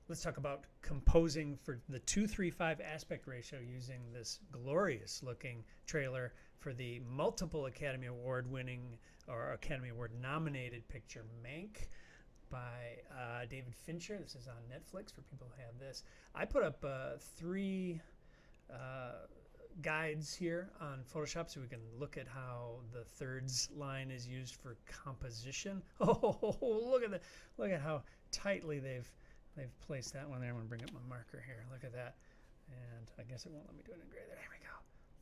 let's talk about composing for the 2:3:5 aspect ratio using this glorious looking trailer for the multiple Academy Award winning or Academy Award nominated picture Mank by David Fincher. This is on Netflix for people who have this. I put up three guides here on Photoshop so we can look at how the thirds line is used for composition. Oh, look at look at how tightly they've placed that one there. I'm gonna bring up my marker here. Look at that, and I guess it won't let me do it in gray. There we go.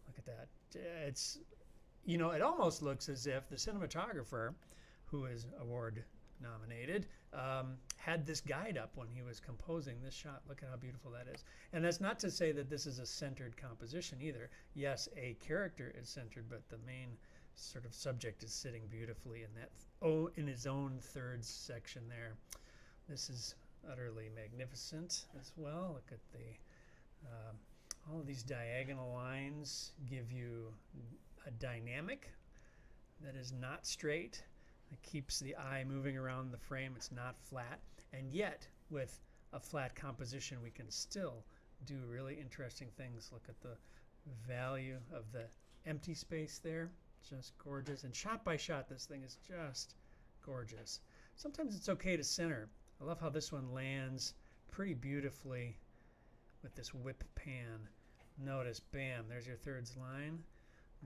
Look at that. It's, you know, it almost looks as if the cinematographer, who is award nominated, had this guide up when he was composing this shot. Look at how beautiful that is. And that's not to say that this is a centered composition either. Yes, a character is centered, but the main sort of subject is sitting beautifully in that in his own third section there. This is utterly magnificent as well. Look at the all of these diagonal lines give you a dynamic that is not straight. It keeps the eye moving around the frame. It's not flat. And yet, with a flat composition, we can still do really interesting things. Look at the value of the empty space there. Just gorgeous. And shot by shot, this thing is just gorgeous. Sometimes it's okay to center. I love how this one lands pretty beautifully with this whip pan. Notice, bam, there's your thirds line.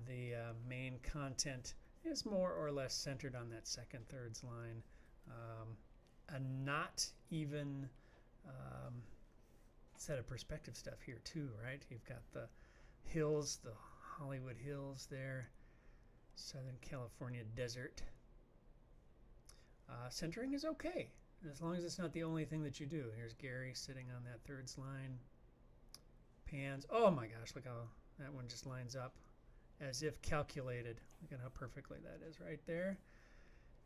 The main content is more or less centered on that second thirds line. A not even set of perspective stuff here too, right? You've got the hills, the Hollywood Hills there, Southern California desert. Centering is okay, as long as it's not the only thing that you do. Here's Gary sitting on that thirds line. Pans. Oh my gosh, look how that one just lines up as if calculated. Look at how perfectly that is right there.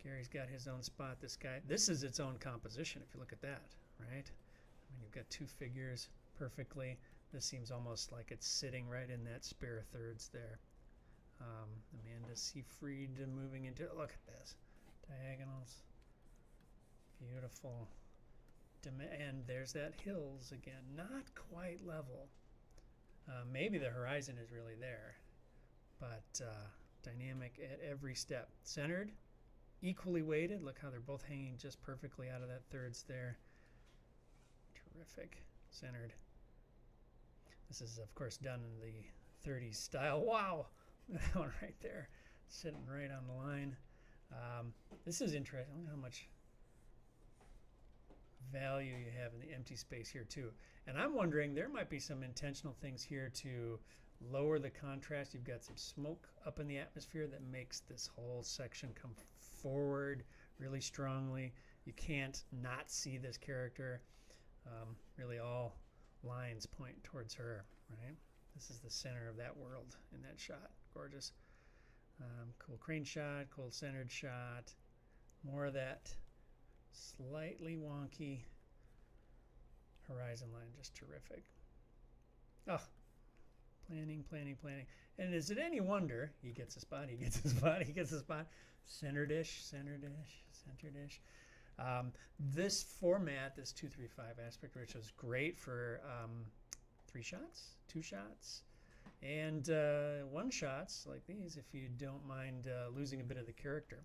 Gary's got his own spot. This is its own composition if you look at that, right? I mean, you've got two figures perfectly. This seems almost like it's sitting right in that spare thirds there. Amanda Seyfried moving into it. Look at this. Diagonals. Beautiful. And there's that hills again. Not quite level. Maybe the horizon is really there. But dynamic at every step. Centered, equally weighted. Look how they're both hanging just perfectly out of that thirds there. Terrific. Centered. This is, of course, done in the 30s style. Wow! That one right there. Sitting right on the line. This is interesting. Look how much value you have in the empty space here, too. And I'm wondering, there might be some intentional things here to lower the contrast. You've got some smoke up in the atmosphere that makes this whole section come forward really strongly. You can't not see this character. Really all lines point towards her, right? This is the center of that world in that shot. Gorgeous. Cool crane shot, cool centered shot. More of that slightly wonky horizon line. Just terrific. Oh, planning, planning, planning. And is it any wonder he gets a spot, he gets a spot, he gets a spot. Centered-ish, centered-ish, centered-ish. This format, this 2:3:5 aspect ratio is great for 3 shots, 2 shots, and 1 shots like these if you don't mind losing a bit of the character.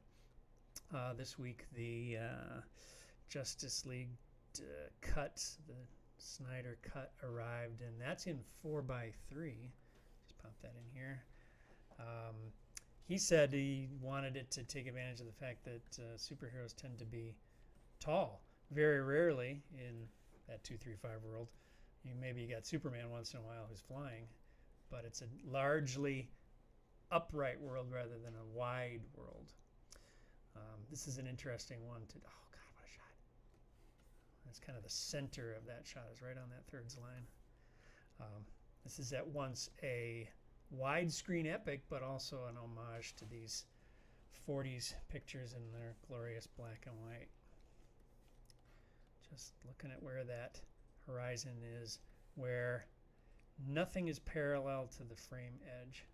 This week the Justice League cut, the Snyder cut arrived, and that's in 4:3. Just pop that in here. He said he wanted it to take advantage of the fact that superheroes tend to be tall. Very rarely in that 2:3:5 world. Maybe you got Superman once in a while who's flying, but it's a largely upright world rather than a wide world. This is an interesting one to. Oh God, what a shot! That's kind of the center of that shot, is right on that thirds line. This is at once a widescreen epic, but also an homage to these 40s pictures in their glorious black and white. Just looking at where that horizon is, where nothing is parallel to the frame edge.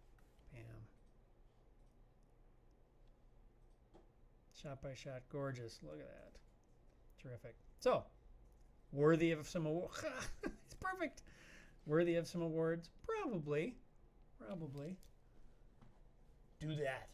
Bam. Shot by shot, gorgeous. Look at that. Terrific. So, Worthy of some awards? It's perfect. Worthy of some awards? Probably. Probably. Do that.